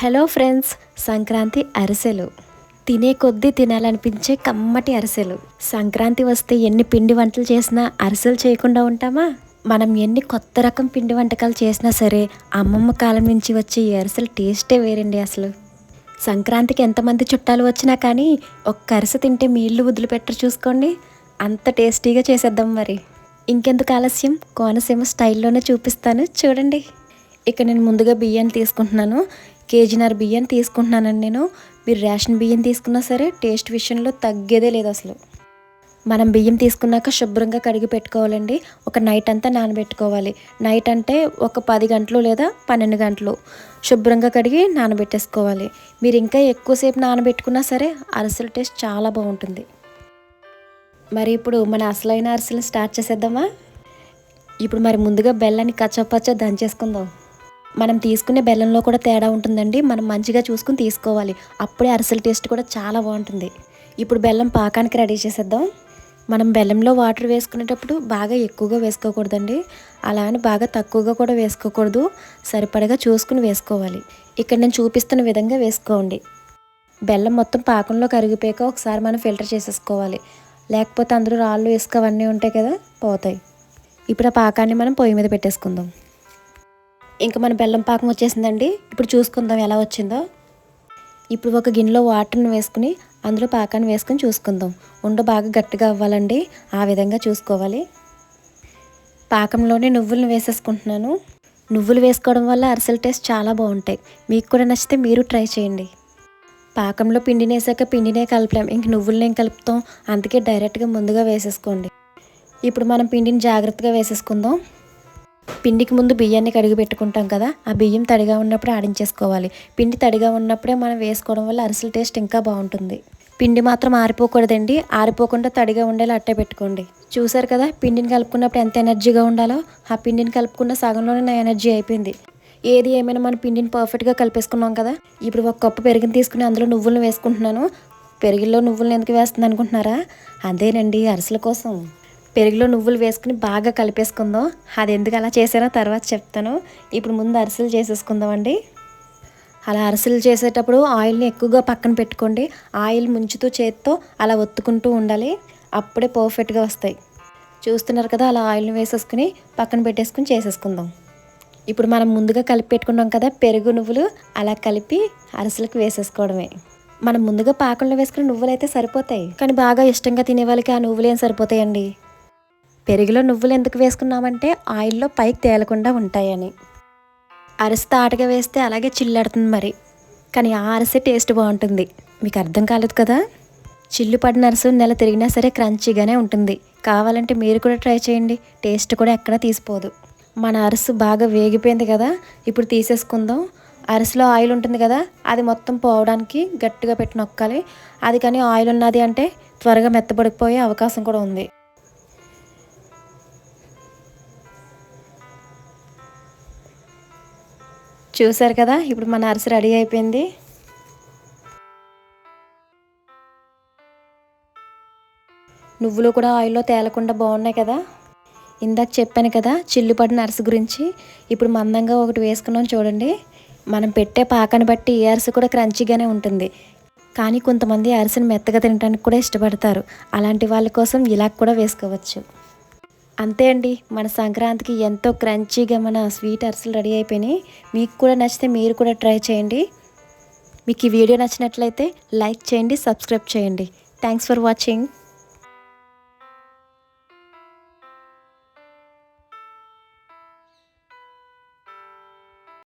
Hello friends, Sankranti అరిసెలు తినే కొద్దీ తినాలనిపించే కమ్మటి అరిసెలు. సంక్రాంతి వస్తే ఎన్ని పిండి వంటలు చేసినా అరిసెలు చేయకుండా ఉంటామా? మనం ఎన్ని కొత్త రకం పిండి వంటకాలు చేసినా సరే అమ్మమ్మ కాలం నుంచి వచ్చే ఈ అరిసెలు టేస్టే వేరండి అసలు. సంక్రాంతికి ఎంతమంది చుట్టాలు వచ్చినా కానీ ఒక్క అరిసె తింటే మీ ఇల్లు వదిలిపెట్టరు చూసుకోండి. అంత టేస్టీగా చేసేద్దాం మరి. ఇంకెందుకు ఆలస్యం, కోనసీమ స్టైల్లోనే చూపిస్తాను చూడండి. ఇక్కడ నేను ముందుగా బియ్యాన్ని తీసుకుంటున్నాను. కేజీన్నర బియ్యాన్ని తీసుకుంటున్నానండి నేను. మీరు రేషన్ బియ్యం తీసుకున్నా సరే టేస్ట్ విషయంలో తగ్గేదే లేదు అసలు. మనం బియ్యం తీసుకున్నాక శుభ్రంగా కడిగి పెట్టుకోవాలండి. ఒక నైట్ అంతా నానబెట్టుకోవాలి. నైట్ అంటే ఒక 10 గంటలు లేదా 12 గంటలు శుభ్రంగా కడిగి నానబెట్టేసుకోవాలి. మీరు ఇంకా ఎక్కువసేపు నానబెట్టుకున్నా సరే అరిసెల టేస్ట్ చాలా బాగుంటుంది. మరి ఇప్పుడు మన అసలైన అరిసెలు స్టార్ట్ చేసేద్దామా? ఇప్పుడు మరి ముందుగా బెల్లాన్ని కచ్చపచ్చ దంచేసుకుందాం. మనం తీసుకునే బెల్లంలో కూడా తేడా ఉంటుందండి. మనం మంచిగా చూసుకుని తీసుకోవాలి. అప్పుడే అరిసెల టేస్ట్ కూడా చాలా బాగుంటుంది. ఇప్పుడు బెల్లం పాకానికి రెడీ చేసేద్దాం. మనం బెల్లంలో వాటర్ వేసుకునేటప్పుడు బాగా ఎక్కువగా వేసుకోకూడదండి. అలా అని బాగా తక్కువగా కూడా వేసుకోకూడదు. సరిపడగా చూసుకుని వేసుకోవాలి. ఇక్కడ నేను చూపిస్తున్న విధంగా వేసుకోండి. బెల్లం మొత్తం పాకంలో కరిగిపోయాక ఒకసారి మనం ఫిల్టర్ చేసేసుకోవాలి. లేకపోతే అందులో రాళ్ళు ఇసుక అవన్నీ ఉంటాయి కదా, పోతాయి. ఇప్పుడు ఆ పాకాన్ని మనం పొయ్యి మీద పెట్టేసుకుందాం. ఇంకా మన బెల్లం పాకం వచ్చేసిందండి. ఇప్పుడు చూసుకుందాం ఎలా వచ్చిందో. ఇప్పుడు ఒక గిన్నెలో వాటర్ని వేసుకుని అందులో పాకాన్ని వేసుకుని చూసుకుందాం. ఉండ బాగా గట్టిగా అవ్వాలండి, ఆ విధంగా చూసుకోవాలి. పాకంలోనే నువ్వులను వేసేసుకుంటున్నాను. నువ్వులు వేసుకోవడం వల్ల అరిసెల టేస్ట్ చాలా బాగుంటాయి. మీకు కూడా నచ్చితే మీరు ట్రై చేయండి. పాకంలో పిండిని వేసాక పిండినే కలపలేం, ఇంక నువ్వులనే కలుపుతాం. అందుకే డైరెక్ట్గా ముందుగా వేసేసుకోండి. ఇప్పుడు మనం పిండిని జాగ్రత్తగా వేసేసుకుందాం. పిండికి ముందు బియ్యాన్ని కడిగి పెట్టుకుంటాం కదా, ఆ బియ్యం తడిగా ఉన్నప్పుడే ఆడించేసుకోవాలి. పిండి తడిగా ఉన్నప్పుడే మనం వేసుకోవడం వల్ల అరిసెల టేస్ట్ ఇంకా బాగుంటుంది. పిండి మాత్రం ఆరిపోకూడదండి. ఆరిపోకుండా తడిగా ఉండేలా అట్టే పెట్టుకోండి. చూసారు కదా, పిండిని కలుపుకున్నప్పుడు ఎంత ఎనర్జీగా ఉండాలో. ఆ పిండిని కలుపుకున్న సగంలోనే నా ఎనర్జీ అయిపోయింది. ఏది ఏమైనా మన పిండిని పర్ఫెక్ట్గా కలిపేసుకున్నాం కదా. ఇప్పుడు ఒక కప్పు పెరుగుని తీసుకుని అందులో నువ్వులను వేసుకుంటున్నాను. పెరుగులో నువ్వులను ఎందుకు వేస్తుంది అనుకుంటున్నారా? అదేనండి, అరిసెల కోసం. పెరుగులో నువ్వులు వేసుకుని బాగా కలిపేసుకుందాం. అది ఎందుకు అలా చేసానో తర్వాత చెప్తాను. ఇప్పుడు ముందు అరిసెలు చేసేసుకుందామండి. అలా అరిసెలు చేసేటప్పుడు ఆయిల్ని ఎక్కువగా పక్కన పెట్టుకోండి. ఆయిల్ ముంచుతూ చేత్తో అలా ఒత్తుకుంటూ ఉండాలి. అప్పుడే పర్ఫెక్ట్గా వస్తాయి. చూస్తున్నారు కదా, అలా ఆయిల్ని వేసేసుకుని పక్కన పెట్టేసుకుని చేసేసుకుందాం. ఇప్పుడు మనం ముందుగా కలిపి పెట్టుకున్నాం కదా పెరుగు నువ్వులు, అలా కలిపి అరిసెలకు వేసేసుకోవడమే. మనం ముందుగా పాకంలో వేసుకుని నువ్వులు అయితే సరిపోతాయి, కానీ బాగా ఇష్టంగా తినే వాళ్ళకి ఆ నువ్వులు ఏం సరిపోతాయండి. పెరుగులో నువ్వులు ఎందుకు వేసుకున్నామంటే ఆయిల్లో పైకి తేలకుండా ఉంటాయని. అరిసె తాటగా వేస్తే అలాగే చిల్లడుతుంది మరి, కానీ ఆ అరిసె టేస్ట్ బాగుంటుంది. మీకు అర్థం కాలేదు కదా. చిల్లు పడిన అరిసె నెల తిరిగినా సరే క్రంచీగానే ఉంటుంది. కావాలంటే మీరు కూడా ట్రై చేయండి. టేస్ట్ కూడా ఎక్కడా తీసిపోదు. మన అరిసె బాగా వేగిపోయింది కదా, ఇప్పుడు తీసేసుకుందాం. అరిసెలో ఆయిల్ ఉంటుంది కదా, అది మొత్తం పోవడానికి గట్టిగా పెట్టి నొక్కాలి. అది కానీ ఆయిల్ ఉన్నది అంటే త్వరగా మెత్తబడిపోయే అవకాశం కూడా ఉంది. చూసారు కదా, ఇప్పుడు మన అరిసె రెడీ అయిపోయింది. నువ్వులు కూడా ఆయిల్లో తేలకుండా బాగున్నాయి కదా. ఇందాక చెప్పాను కదా చిల్లు పడిన అరిసె గురించి. ఇప్పుడు మందంగా ఒకటి వేసుకున్నాం చూడండి. మనం పెట్టే పాకాన్ని బట్టి ఈ అరిసె కూడా క్రంచీగానే ఉంటుంది. కానీ కొంతమంది అరిసెను మెత్తగా తినడానికి కూడా ఇష్టపడతారు. అలాంటి వాళ్ళ కోసం ఇలా కూడా వేసుకోవచ్చు. అంతే అండి, మన సంక్రాంతికి ఎంతో క్రంచీగా మన స్వీట్ అరిసెలు రెడీ అయిపోయినాయి. మీకు కూడా నచ్చితే మీరు కూడా ట్రై చేయండి. మీకు ఈ వీడియో నచ్చినట్లయితే లైక్ చేయండి, సబ్స్క్రైబ్ చేయండి. Thanks for watching.